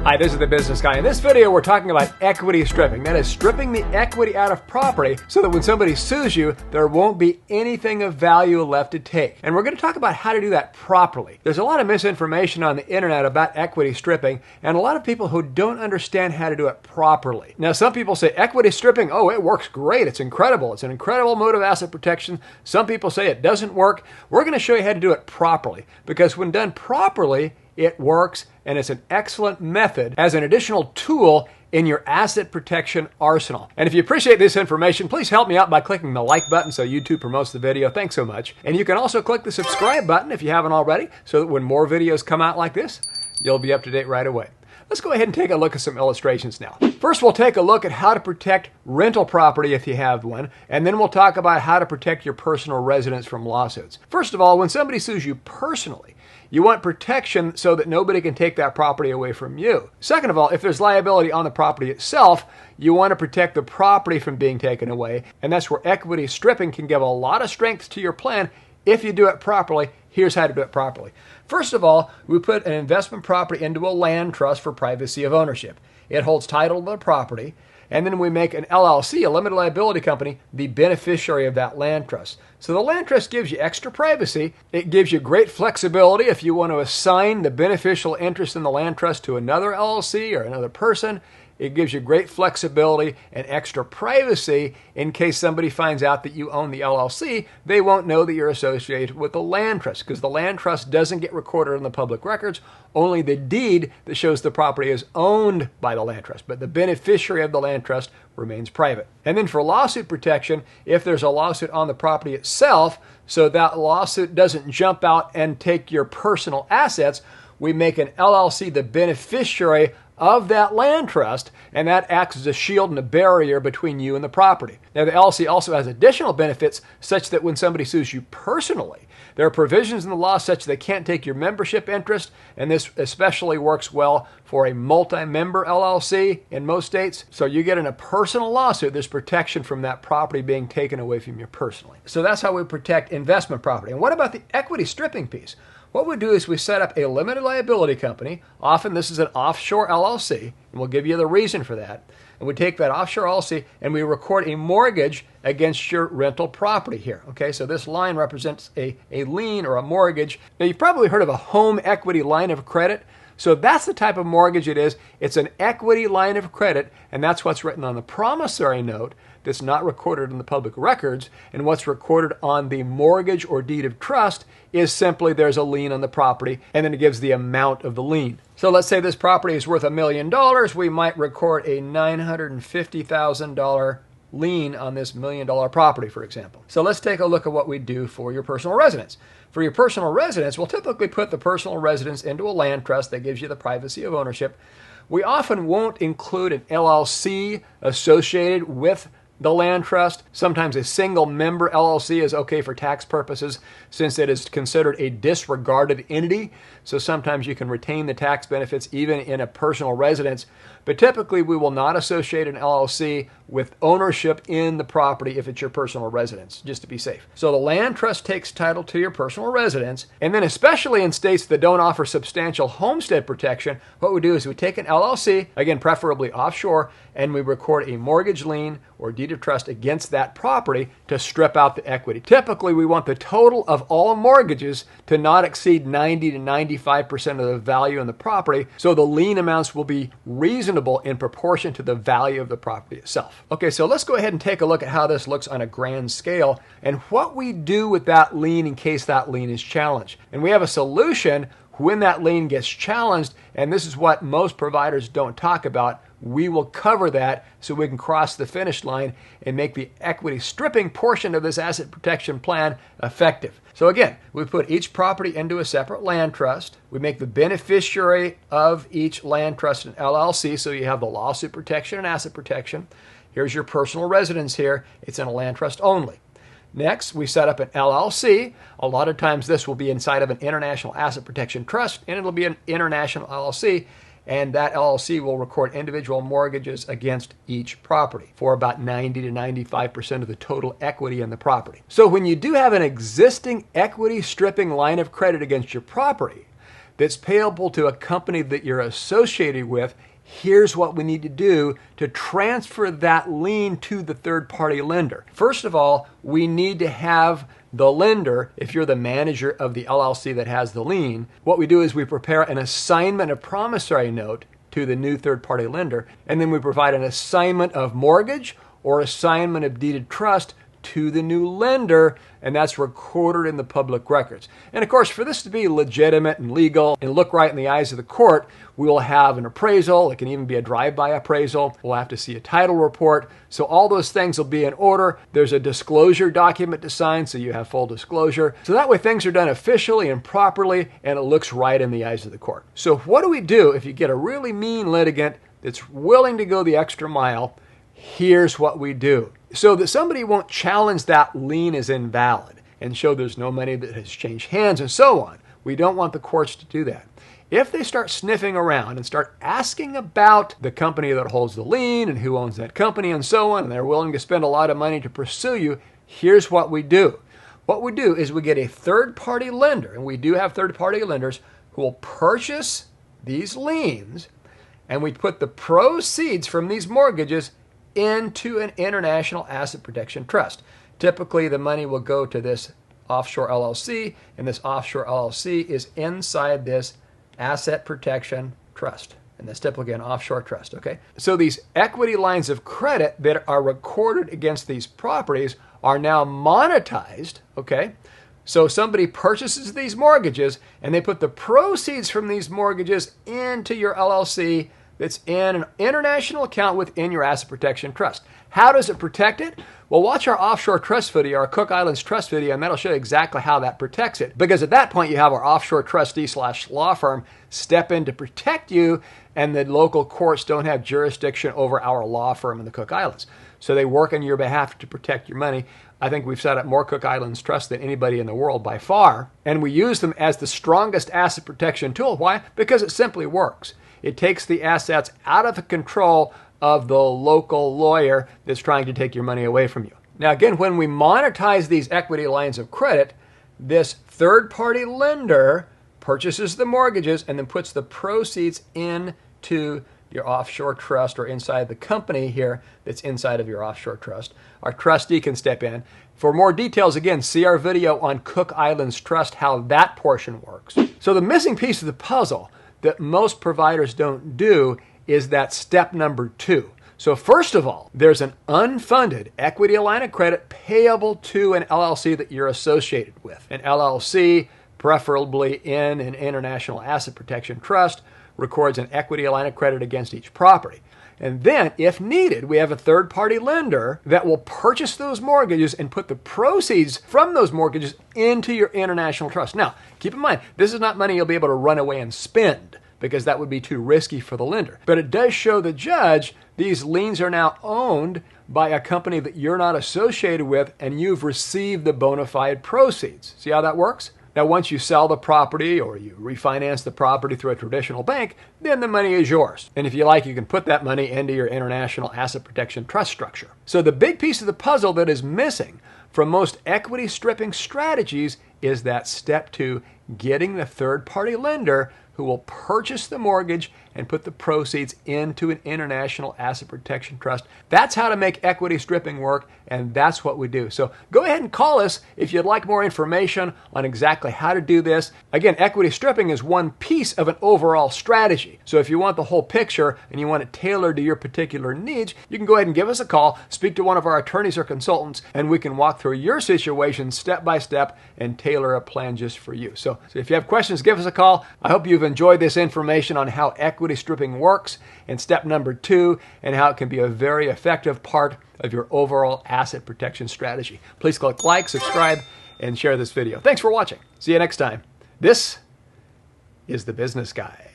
Hi, this is the Business Guy. In this video, we're talking about equity stripping. That is stripping the equity out of property so that when somebody sues you, there won't be anything of value left to take. And we're going to talk about how to do that properly. There's a lot of misinformation on the internet about equity stripping, and a lot of people who don't understand how to do it properly. Now, some people say equity stripping, oh, it works great. It's incredible. It's an incredible mode of asset protection. Some people say it doesn't work. We're going to show you how to do it properly, because when done properly, it works, and it's an excellent method as an additional tool in your asset protection arsenal. And if you appreciate this information, please help me out by clicking the like button so YouTube promotes the video. Thanks so much. And you can also click the subscribe button if you haven't already, so that when more videos come out like this, you'll be up to date right away. Let's go ahead and take a look at some illustrations now. First, we'll take a look at how to protect rental property if you have one, and then we'll talk about how to protect your personal residence from lawsuits. First of all, when somebody sues you personally, you want protection so that nobody can take that property away from you. Second of all, if there's liability on the property itself, you want to protect the property from being taken away, and that's where equity stripping can give a lot of strength to your plan if you do it properly. Here's how to do it properly. First of all, we put an investment property into a land trust for privacy of ownership. It holds title to the property, and then we make an LLC, a limited liability company, the beneficiary of that land trust. So the land trust gives you extra privacy. It gives you great flexibility if you want to assign the beneficial interest in the land trust to another LLC or another person. It gives you great flexibility and extra privacy in case somebody finds out that you own the LLC. They won't know that you're associated with the land trust, because the land trust doesn't get recorded in the public records. Only the deed that shows the property is owned by the land trust, but the beneficiary of the land trust remains private. And then for lawsuit protection, if there's a lawsuit on the property itself, so that lawsuit doesn't jump out and take your personal assets, we make an LLC the beneficiary of that land trust, and that acts as a shield and a barrier between you and the property. Now, the LLC also has additional benefits such that when somebody sues you personally, there are provisions in the law such that they can't take your membership interest, and this especially works well for a multi-member LLC in most states. So you get in a personal lawsuit, there's protection from that property being taken away from you personally. So that's how we protect investment property. And what about the equity stripping piece? What we do is we set up a limited liability company. Often this is an offshore LLC, and we'll give you the reason for that. And we take that offshore LLC and we record a mortgage against your rental property here. Okay, so this line represents a lien or a mortgage. Now, you've probably heard of a home equity line of credit. So that's the type of mortgage it is. It's an equity line of credit, and that's what's written on the promissory note that's not recorded in the public records. And what's recorded on the mortgage or deed of trust is simply there's a lien on the property, and then it gives the amount of the lien. So let's say this property is worth $1 million. We might record a $950,000 lien on this $1 million property, for example. So let's take a look at what we do for your personal residence. For your personal residence, we'll typically put the personal residence into a land trust that gives you the privacy of ownership. We often won't include an LLC associated with the land trust. Sometimes a single member LLC is okay for tax purposes since it is considered a disregarded entity. So sometimes you can retain the tax benefits even in a personal residence. But typically we will not associate an LLC with ownership in the property if it's your personal residence, just to be safe. So the land trust takes title to your personal residence, and then especially in states that don't offer substantial homestead protection, what we do is we take an LLC, again preferably offshore, and we record a mortgage lien or deed of trust against that property to strip out the equity. Typically we want the total of all mortgages to not exceed 90 to 95% of the value in the property, so the lien amounts will be reasonable in proportion to the value of the property itself. Okay, so let's go ahead and take a look at how this looks on a grand scale and what we do with that lien in case that lien is challenged. And we have a solution when that lien gets challenged, and this is what most providers don't talk about. We will cover that so we can cross the finish line and make the equity stripping portion of this asset protection plan effective. So again, we put each property into a separate land trust. We make the beneficiary of each land trust an LLC, so you have the lawsuit protection and asset protection. Here's your personal residence here. It's in a land trust only. Next, we set up an LLC. A lot of times this will be inside of an international asset protection trust, and it'll be an international LLC. And that LLC will record individual mortgages against each property for about 90 to 95% of the total equity in the property. So when you do have an existing equity stripping line of credit against your property, that's payable to a company that you're associated with, here's what we need to do to transfer that lien to the third-party lender. First of all, we need to have the lender, if you're the manager of the LLC that has the lien, what we do is we prepare an assignment of promissory note to the new third-party lender, and then we provide an assignment of mortgage or assignment of deeded trust to the new lender, and that's recorded in the public records. And of course, for this to be legitimate and legal and look right in the eyes of the court, we will have an appraisal. It can even be a drive-by appraisal. We'll have to see a title report. So all those things will be in order. There's a disclosure document to sign, so you have full disclosure. So that way things are done officially and properly, and it looks right in the eyes of the court. So what do we do if you get a really mean litigant that's willing to go the extra mile? Here's what we do. So that somebody won't challenge that lien as invalid and show there's no money that has changed hands and so on. We don't want the courts to do that. If they start sniffing around and start asking about the company that holds the lien and who owns that company and so on, and they're willing to spend a lot of money to pursue you, here's what we do. What we do is we get a third-party lender, and we do have third-party lenders who will purchase these liens, and we put the proceeds from these mortgages into an international asset protection trust. Typically, the money will go to this offshore LLC, and this offshore LLC is inside this asset protection trust. And that's typically an offshore trust, okay? So these equity lines of credit that are recorded against these properties are now monetized, okay? So somebody purchases these mortgages, and they put the proceeds from these mortgages into your LLC that's in an international account within your asset protection trust. How does it protect it? Well, watch our offshore trust video, our Cook Islands trust video, and that'll show you exactly how that protects it. Because at that point, you have our offshore trustee/law firm step in to protect you, and the local courts don't have jurisdiction over our law firm in the Cook Islands. So they work on your behalf to protect your money. I think we've set up more Cook Islands Trust than anybody in the world by far, and we use them as the strongest asset protection tool. Why? Because it simply works. It takes the assets out of the control of the local lawyer that's trying to take your money away from you. Now, again, when we monetize these equity lines of credit, this third-party lender purchases the mortgages and then puts the proceeds into your offshore trust or inside the company here that's inside of your offshore trust. Our trustee can step in. For more details, again, see our video on Cook Islands Trust, how that portion works. So the missing piece of the puzzle that most providers don't do is that step number 2. So first of all, there's an unfunded equity line of credit payable to an LLC that you're associated with. An LLC, preferably in an international asset protection trust, records an equity line of credit against each property. And then, if needed, we have a third-party lender that will purchase those mortgages and put the proceeds from those mortgages into your international trust. Now, keep in mind, this is not money you'll be able to run away and spend, because that would be too risky for the lender. But it does show the judge these liens are now owned by a company that you're not associated with, and you've received the bona fide proceeds. See how that works? Now, once you sell the property or you refinance the property through a traditional bank, then the money is yours. And if you like, you can put that money into your international asset protection trust structure. So the big piece of the puzzle that is missing from most equity stripping strategies is that step 2, getting the third-party lender who will purchase the mortgage and put the proceeds into an international asset protection trust. That's how to make equity stripping work, and that's what we do. So go ahead and call us if you'd like more information on exactly how to do this. Again, equity stripping is one piece of an overall strategy. So if you want the whole picture and you want it tailored to your particular needs, you can go ahead and give us a call, speak to one of our attorneys or consultants, and we can walk through your situation step by step and tailor a plan just for you. So if you have questions, give us a call. I hope you've enjoyed this information on how equity stripping works and step number 2, and how it can be a very effective part of your overall asset protection strategy. Please click like, subscribe, and share this video. Thanks for watching. See you next time. This is The Business Guy.